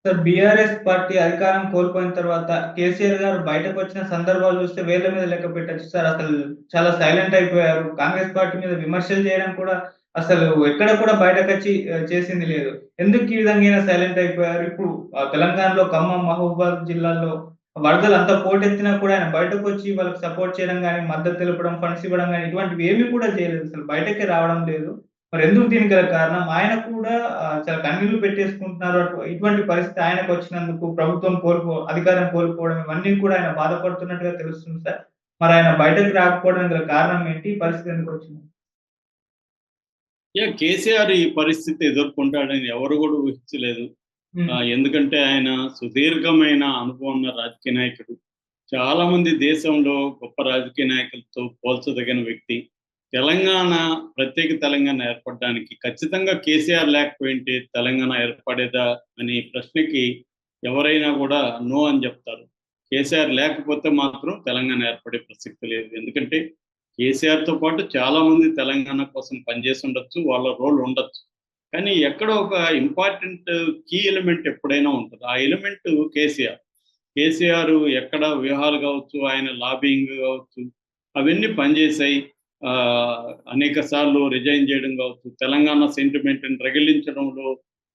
Sir BRS party అధికారం కోల్పోయిన తర్వాత కేసీఆర్ గారు బయటకొచ్చిన సందర్భాలు చూస్తే వేళ్ళ మీద లెక్క పెట్టొచ్చు సార్. అసలు చాలా సైలెంట్ అయిపోయారు. కాంగ్రెస్ పార్టీ మీద విమర్శలు చేయడం కూడా అసలు ఎక్కడ కూడా బయటకొచ్చి చేసింది లేదు. ఎందుకు ఈ విధంగా ఈయన సైలెంట్ అయిపోయారు? ఇప్పుడు తెలంగాణలో ఖమ్మం, మహబూబాబాద్ జిల్లాల్లో వరదలు అంత పోటెత్తినా కూడా ఆయన బయటకొచ్చి వాళ్ళకి సపోర్ట్ చేయడం గాని, మద్దతు తెలపడం, ఫండ్స్ ఇవ్వడం గాని ఇటువంటివి ఏమి కూడా చేయలేదు. అసలు బయటకే రావడం లేదు. మరెందుకు దీనికి గల కారణం? ఆయన కూడా చాలా కన్నీళ్లు పెట్టేసుకుంటున్నారు. ఇటువంటి పరిస్థితి ఆయనకొచ్చినందుకు ప్రభుత్వం అధికారం కోల్పోవడం ఇవన్నీ కూడా ఆయన బాధపడుతున్నట్టుగా తెలుస్తుంది సార్. మరాయన బయటకు రాకపోవడానికి గల కారణం ఏంటి? ఈ పరిస్థితి ఎందుకొచ్చింది? కేసీఆర్ ఈ పరిస్థితి ఎదుర్కొంటాడని ఎవరు కూడా ఊహించలేదు. హ్మ్. ఎందుకంటే ఆయన సుదీర్ఘమైన అనుభవం ఉన్న రాజకీయ నాయకుడు. చాలా మంది దేశంలో గొప్ప రాజకీయ నాయకులతో పోల్చదగిన వ్యక్తి. తెలంగాణ ప్రత్యేక తెలంగాణ ఏర్పడడానికి ఖచ్చితంగా కేసీఆర్ లేకపోయింటే తెలంగాణ ఏర్పడేదా అనే ప్రశ్నకి ఎవరైనా కూడా నో అని చెప్తారు. కేసీఆర్ లేకపోతే మాత్రం తెలంగాణ ఏర్పడే ప్రసక్తి లేదు. ఎందుకంటే కేసీఆర్‌తో పాటు చాలామంది తెలంగాణ కోసం పనిచేసి ఉండొచ్చు. వాళ్ళ రోల్ ఉండొచ్చు. కానీ ఎక్కడో ఒక ఇంపార్టెంట్ కీ ఎలిమెంట్ ఎప్పుడైనా ఉంటది. ఆ ఎలిమెంట్ కేసీఆర్. కేసీఆర్ ఎక్కడ వ్యూహాలు కావచ్చు, ఆయన లాబియింగ్ కావచ్చు, అవన్నీ పనిచేశాయి. అనేక సార్లు రిజైన్ చేయడం కావచ్చు, తెలంగాణ సెంటిమెంట్‌ని రగిలించడంలో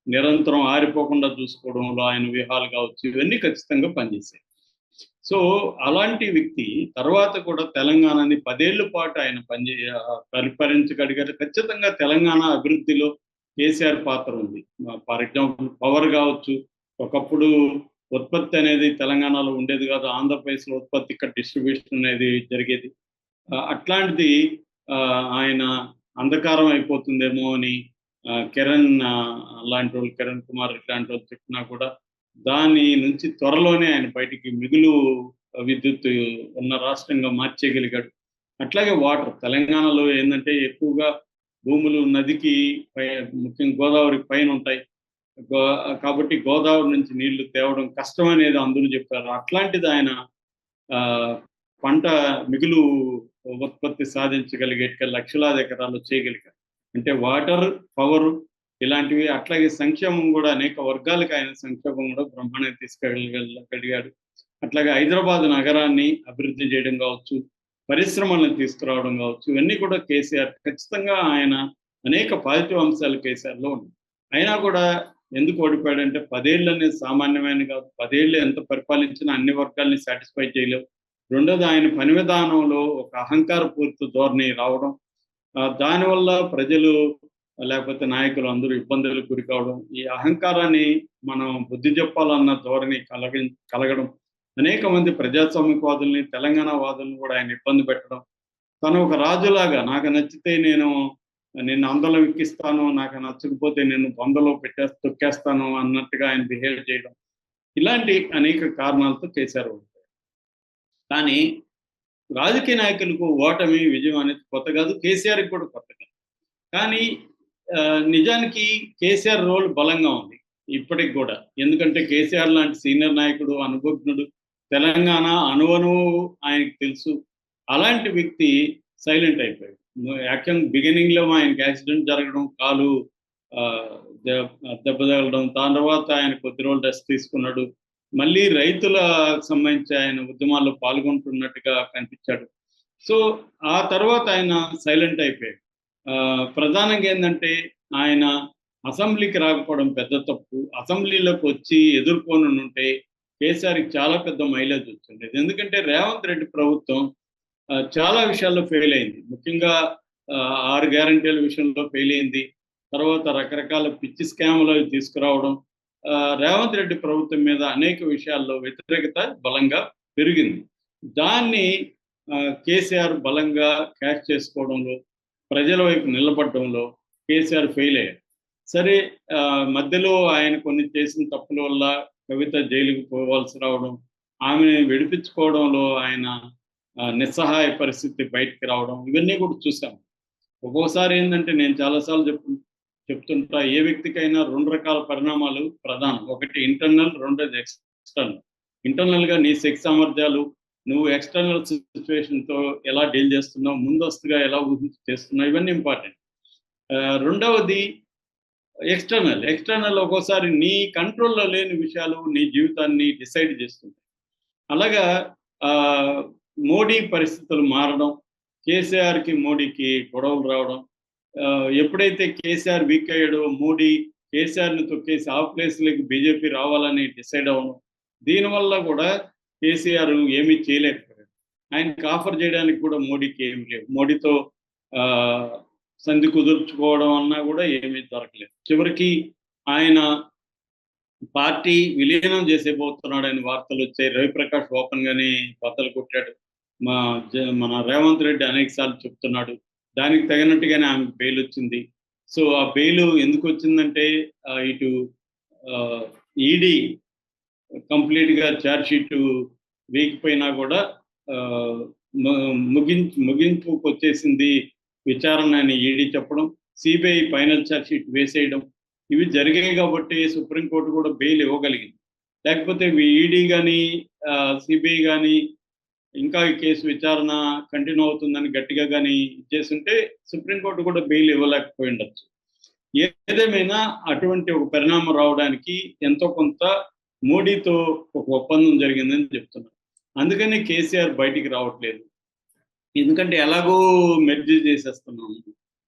నిరంతరం ఆరిపోకుండా చూసుకోవడంలో ఆయన వ్యూహాలు కావచ్చు, ఇవన్నీ ఖచ్చితంగా పనిచేశాయి. సో, అలాంటి వ్యక్తి తర్వాత కూడా తెలంగాణని 10 ఏళ్ల పాటు ఆయన పరిపాలించగలిగారు. ఖచ్చితంగా తెలంగాణ అభివృద్ధిలో కేసీఆర్ పాత్ర ఉంది. ఫర్ ఎగ్జాంపుల్ పవర్ కావచ్చు, ఒకప్పుడు ఉత్పత్తి అనేది తెలంగాణలో ఉండేది కాదు. ఆంధ్రప్రదేశ్‌లో ఉత్పత్తి, ఇక్కడ డిస్ట్రిబ్యూషన్ అనేది జరిగేది. అట్లాంటిది ఆయన అంధకారం అయిపోతుందేమో అని కిరణ్ లాంటోళ్ళు, కిరణ్ కుమార్ ఇట్లాంటోళ్ళు చెప్పినా కూడా దాని నుంచి త్వరలోనే ఆయన బయటికి మిగులు విద్యుత్ ఉన్న రాష్ట్రంగా మార్చేయగలిగాడు. అట్లాగే వాటర్ తెలంగాణలో ఏందంటే ఎక్కువగా భూములు నదికి ముఖ్యంగా గోదావరికి పైనుంటాయి. గో కాబట్టి గోదావరి నుంచి నీళ్లు తేవడం కష్టమనేది అందరూ చెప్పారు. అట్లాంటిది ఆయన ఆహ్, పంట మిగులు ఉత్పత్తి సాధించగలిగేట్టుగా లక్షలాది ఎకరాలు చేయగలిగారు. అంటే వాటర్, పవర్ ఇలాంటివి అట్లాగే సంక్షేమం కూడా అనేక వర్గాలకు ఆయన సంక్షేమం కూడా బ్రహ్మాండంగా తీసుకెళ్ళగలిగాడు. అట్లాగే హైదరాబాద్ నగరాన్ని అభివృద్ధి చేయడం కావచ్చు, పరిశ్రమలను తీసుకురావడం కావచ్చు, ఇవన్నీ కూడా కేసీఆర్ ఖచ్చితంగా ఆయన అనేక పాజిటివ్ అంశాలు కేసీఆర్‌లో ఉన్నాయి. అయినా కూడా ఎందుకు ఓడిపోయాడంటే 10 ఏళ్ళు అనేది సామాన్యమైనది కాదు. 10 ఏళ్ళు ఎంత పరిపాలించినా అన్ని వర్గాల్ని సాటిస్ఫై చేయలేవు. రెండోది ఆయన పని విధానంలో ఒక అహంకారపూరిత ధోరణి రావడం. దానివల్ల ప్రజలు లేకపోతే నాయకులు అందరూ ఇబ్బందులకు గురి కావడం. ఈ అహంకారాన్ని మనం బుద్ధి చెప్పాలన్న ధోరణి కలగడం. అనేక మంది ప్రజాస్వామ్యవాదుల్ని, తెలంగాణ వాదుల్ని కూడా ఆయన ఇబ్బంది పెట్టడం. తను ఒక రాజులాగా నాకు నచ్చితే నిన్ను అందలో ఎక్కిస్తాను, నాకు నచ్చకపోతే నిన్ను బొందలో తొక్కేస్తాను అన్నట్టుగా ఆయన బిహేవ్ చేయడం. ఇలాంటి అనేక కారణాలతో కేసీఆర్ ఓడిపోయారు. కానీ రాజకీయ నాయకులకు ఓటమి, విజయం అనేది కొత్త కాదు. కేసీఆర్‌కి కూడా కొత్త కాదు. కానీ నిజానికి కేసీఆర్ రోల్ బలంగా ఉంది ఇప్పటికి కూడా. ఎందుకంటే కేసీఆర్ లాంటి సీనియర్ నాయకుడు, అనుభవజ్ఞుడు, తెలంగాణ అణువణువు ఆయనకు తెలుసు. అలాంటి వ్యక్తి సైలెంట్ అయిపోయాడు. యాక్చువల్‌గా బిగినింగ్‌లో ఆయనకి యాక్సిడెంట్ జరగడం, కాలు ఆహ్, దె దెబ్బ తగలడం, దాని తర్వాత ఆయన కొద్ది రోజులు రెస్ట్ తీసుకున్నాడు. మళ్ళీ రైతులకు సంబంధించి ఆయన ఉద్యమాల్లో పాల్గొంటున్నట్టుగా కనిపించాడు. సో, ఆ తర్వాత ఆయన సైలెంట్ అయిపోయాడు. ప్రధానంగా ఏందంటే ఆయన అసెంబ్లీకి రాకపోవడం పెద్ద తప్పు. అసెంబ్లీలోకి వచ్చి ఎదుర్కొనుంటే కేసీఆర్‌కి చాలా పెద్ద మైలేజ్ వచ్చుండేది. ఎందుకంటే రేవంత్ రెడ్డి ప్రభుత్వం చాలా విషయాల్లో ఫెయిల్ అయింది. ముఖ్యంగా 6 గ్యారంటీల విషయంలో ఫెయిల్ అయింది. తర్వాత రకరకాల పిచ్చి స్కామ్‌లు తీసుకురావడం. రేవంత్ రెడ్డి ప్రభుత్వం మీద అనేక విషయాల్లో వ్యతిరేకత బలంగా పెరిగింది. దాన్ని కేసీఆర్ బలంగా క్యాచ్ చేసుకోవడంలో, ప్రజల వైపు నిలబడడంలో కేసీఆర్ ఫెయిల్ అయ్యారు. సరే, మధ్యలో ఆయన కొన్ని చేసిన తప్పుల వల్ల కవిత జైలుకి పోవాల్సి రావడం, ఆమెని విడిపించుకోవడంలో ఆయన నిస్సహాయ పరిస్థితి బయటికి రావడం, ఇవన్నీ కూడా చూసాం. ఒక్కోసారి ఏందంటే నేను చాలా సార్లు చెప్తుంటా, ఏ వ్యక్తికైనా 2 రకాల పరిణామాలు ప్రధానం. ఒకటి ఇంటర్నల్, రెండోది ఎక్స్‌టర్నల్. ఇంటర్నల్‌గా నీ శక్తి సామర్థ్యాలు, నువ్వు ఎక్స్‌టర్నల్ సిట్యుయేషన్‌తో ఎలా డీల్ చేస్తున్నావు, ముందస్తుగా ఎలా ఊహించి చేస్తున్నావు, ఇవన్నీ ఇంపార్టెంట్. రెండవది ఎక్స్టర్నల్ ఒక్కోసారి నీ కంట్రోల్‌లో లేని విషయాలు నీ జీవితాన్ని డిసైడ్ చేస్తుంటాయి. అలాగా మోడీ పరిస్థితులు మారడం, కేసీఆర్‌కి, మోడీకి గొడవలు రావడం. ఎప్పుడైతే కేసీఆర్ వీక్ అయ్యాడో మోడీ కేసీఆర్‌ని తొక్కేసి ఆ ప్లేస్‌లోకి బీజేపీ రావాలని డిసైడ్ అవ్వడం. దీనివల్ల కూడా కేసీఆర్ ఏమీ చేయలేకపోయాడు. ఆయనకి ఆఫర్ చేయడానికి కూడా మోడీకి ఏమి లేవు. మోడీతో ఆహ్, సంధి కుదుర్చుకోవడం అన్నా కూడా ఏమీ దొరకలేదు. చివరికి ఆయన పార్టీ విలీనం చేసేయబోతున్నాడని వార్తలొచ్చాయి. రవిప్రకాష్ ఓపెన్‌గానే బద్దలు కొట్టాడు. మా మన రేవంత్ రెడ్డి అనేక సార్లు చెప్తున్నాడు. దానికి తగినట్టుగానే ఆమెకు బెయిలొచ్చింది. సో, ఆ బెయిలు ఎందుకొచ్చిందంటే ఇటు ఆహ్, ఈడీ కంప్లీట్‌గా చార్జ్ షీటు వేయకపోయినా కూడా ఆహ్, ము ముగింపుకొచ్చేసింది విచారణ అని ఈడీ చెప్పడం. సీబీఐ ఫైనల్ చార్జ్ షీట్ వేసేయడం. ఇవి జరిగాయి కాబట్టి సుప్రీంకోర్టు కూడా బెయిల్ ఇవ్వగలిగింది. లేకపోతే ఈడీ గాని, సీబీఐ గాని ఇంకా ఈ కేసు విచారణ కంటిన్యూ అవుతుందని గట్టిగా గాని ఇచ్చేసుంటే సుప్రీంకోర్టు కూడా బెయిల్ ఇవ్వలేకపోయిండొచ్చు. ఏదేమైనా అటువంటి ఒక పరిణామం రావడానికి ఎంతో కొంత మోడీతో ఒక ఒప్పందం జరిగిందని చెప్తున్నారు. అందుకని కేసీఆర్ బయటికి రావట్లేదు. ఎందుకంటే ఎలాగో మెర్జ్ చేసేస్తున్నాము.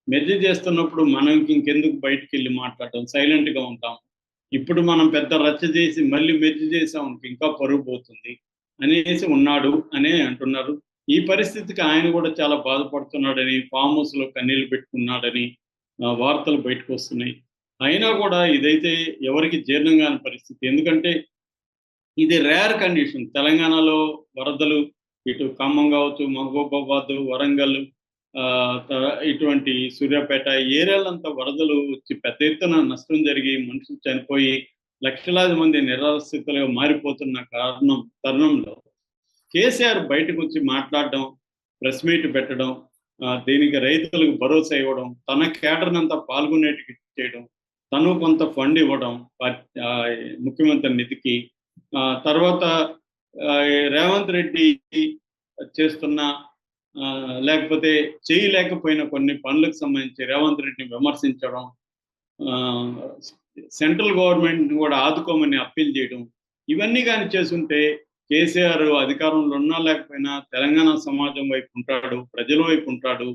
మెర్జ్ చేస్తున్నప్పుడు మనం ఇంకెందుకు బయటికెళ్ళి మాట్లాడటం, సైలెంట్‌గా ఉంటాం. ఇప్పుడు మనం పెద్ద రచ్చ చేసి మళ్ళీ మెర్జ్ చేసామనుకో ఇంకా పరువు పోతుంది అనేసి ఉన్నాడు అనే అంటున్నారు. ఈ పరిస్థితికి ఆయన కూడా చాలా బాధపడుతున్నాడని, ఫామ్ హౌస్‌లో కన్నీళ్లు పెట్టుకున్నాడని వార్తలు బయటకొస్తున్నాయి. అయినా కూడా ఇదైతే ఎవరికీ జీర్ణం కాని పరిస్థితి. ఎందుకంటే ఇది రేర్ కండిషన్. తెలంగాణలో వరదలు ఇటు ఖమ్మం కావచ్చు, మహబూబాబాద్, వరంగల్ ఇటువంటి సూర్యాపేట ఏరియాలంతా వరదలు వచ్చి పెద్ద ఎత్తున నష్టం జరిగి మనుషులు చనిపోయి లక్షలాది మంది నిరాశ్రితులుగా మారిపోతున్న తరుణంలో కేసీఆర్ బయటకొచ్చి మాట్లాడడం, ప్రెస్ మీట్ పెట్టడం, దీనికి రైతులకు భరోసా ఇవ్వడం, తన కేడర్‌నంతా పాల్గొనేటికి చేయడం, తను కొంత ఫండ్ ఇవ్వడం ముఖ్యమంత్రి నిధికి. తర్వాత రేవంత్ రెడ్డి చేస్తున్న లేకపోతే చేయలేకపోయిన కొన్ని పనులకు సంబంధించి రేవంత్ రెడ్డిని విమర్శించడం, సెంట్రల్ గవర్నమెంట్‌ని కూడా ఆదుకోమని అప్పీల్ చేయడం. ఇవన్నీ గాని చేసుంటే కేసీఆర్ అధికారంలో ఉన్నా లేకపోయినా తెలంగాణ సమాజం వైపు ఉంటాడు, ప్రజల వైపు ఉంటాడు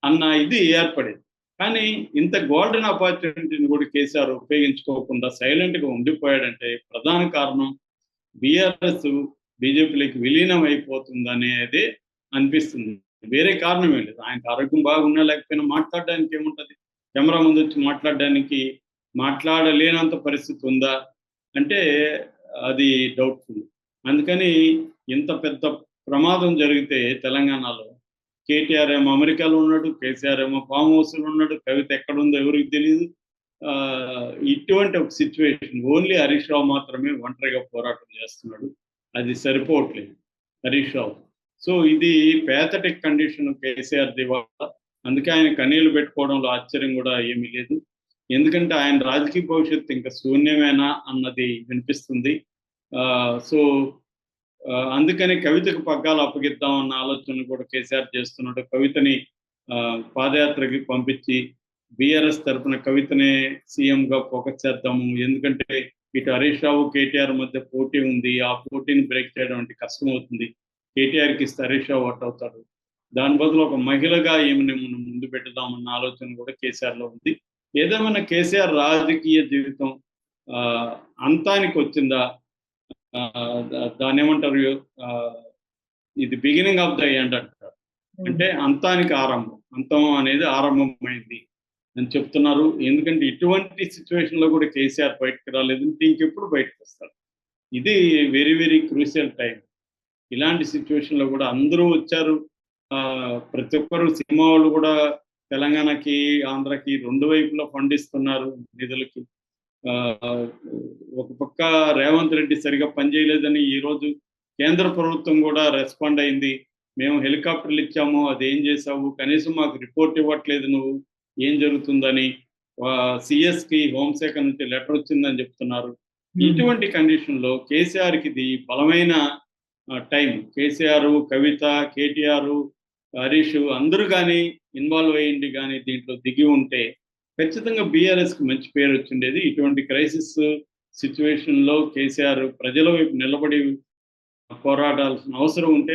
అన్న ఇది ఏర్పడేది. కానీ ఇంత గోల్డెన్ ఆపర్చునిటీని కూడా కేసీఆర్ ఉపయోగించుకోకుండా సైలెంట్‌గా ఉండిపోయాడంటే ప్రధాన కారణం బీఆర్ఎస్ బీజేపీలోకి విలీనం అయిపోతుందనేది అనిపిస్తుంది. వేరే కారణం ఏం లేదు. ఆయనకు ఆరోగ్యం బాగున్నా లేకపోయినా మాట్లాడడానికి ఏముంటది? కెమెరా ముందొచ్చి మాట్లాడలేనంత పరిస్థితి ఉందా? అంటే అది డౌట్‌ఫుల్. అందుకని ఇంత పెద్ద ప్రమాదం జరిగితే తెలంగాణలో కేటీఆర్ ఏమో అమెరికాలో ఉన్నాడు, కేసీఆర్ ఏమో ఫామ్ హౌస్‌లో ఉన్నాడు, కవిత ఎక్కడుందో ఎవరికీ తెలీదు. ఇటువంటి ఒక సిట్యుయేషన్ ఓన్లీ హరీష్ రావు మాత్రమే ఒంటరిగా పోరాటం చేస్తున్నాడు. అది సరిపోవట్లేదు హరీష్ రావు. సో, ఇది పాథటిక్ కండిషన్ కేసీఆర్‌ది ఇవాళ. అందుకే ఆయన కన్నీళ్లు పెట్టుకోవడంలో ఆశ్చర్యం కూడా ఏమీ లేదు. ఎందుకంటే ఆయన రాజకీయ భవిష్యత్తు ఇంకా శూన్యమేనా అన్నది వినిపిస్తుంది. సో, అందుకని కవితకు పగ్గాలు అప్పగిద్దాం అన్న ఆలోచన కూడా కేసీఆర్ చేస్తున్నాడు. కవితని పాదయాత్రకి పంపించి బీఆర్ఎస్ తరపున కవితనే సీఎంగా ఫోకస్ చేద్దాము. ఎందుకంటే ఇటు హరీష్ రావు, కేటీఆర్ మధ్య పోటీ ఉంది. ఆ పోటీని బ్రేక్ చేయడం అంటే కష్టమవుతుంది. కేటీఆర్‌కి ఇస్తే హరీష్ రావు అవుట్ అవుతాడు. దాని బదులు ఒక మహిళగా ఈమెని మనం ముందు పెట్టుదామన్న ఆలోచన కూడా కేసీఆర్‌లో ఉంది. ఏదేమైనా కేసీఆర్ రాజకీయ జీవితం అంతానికొచ్చిందా? దాన్నేమంటారు? ఇది బిగినింగ్ ఆఫ్ ద ఎండ్ అంటారు. అంటే అంతానికి ఆరంభం. అంతం అనేది ఆరంభమైంది అని చెప్తున్నారు. ఎందుకంటే ఇటువంటి సిట్యుయేషన్‌లో కూడా కేసీఆర్ బయటకి రాలేదంటే ఇంకెప్పుడు బయటకొస్తాడు? ఇది వెరీ వెరీ క్రూషియల్ టైమ్. ఇలాంటి సిట్యుయేషన్‌లో కూడా అందరూ వచ్చారు. ప్రతి ఒక్కరు సినిమా వాళ్ళు కూడా తెలంగాణకి, ఆంధ్రాకి 2 వైపులా ఫండ్ ఇస్తున్నారు నిధులకి. ఒక పక్క రేవంత్ రెడ్డి సరిగ్గా పనిచేయలేదని ఈరోజు కేంద్ర ప్రభుత్వం కూడా రెస్పాండ్ అయింది. మేము హెలికాప్టర్లు ఇచ్చాము, అదేం చేశావు? కనీసం మాకు రిపోర్ట్ ఇవ్వట్లేదు నువ్వు. ఏం జరుగుతుందని సీఎస్‌కి హోంశాఖ నుంచి లెటర్ వచ్చిందని చెప్తున్నారు. ఇటువంటి కండిషన్‌లో కేసీఆర్‌కి ఇది బలమైన టైం. కేసీఆర్, కవిత, కేటీఆర్, హరీష్ అందరూ గాని ఇన్వాల్వ్ అయ్యిండి గాని దీంట్లో దిగి ఉంటే ఖచ్చితంగా బీఆర్ఎస్‌కి మంచి పేరు వచ్చిండేది. ఇటువంటి క్రైసిస్ సిట్యుయేషన్‌లో కేసీఆర్ ప్రజల వైపు నిలబడి పోరాడాల్సిన అవసరం ఉంటే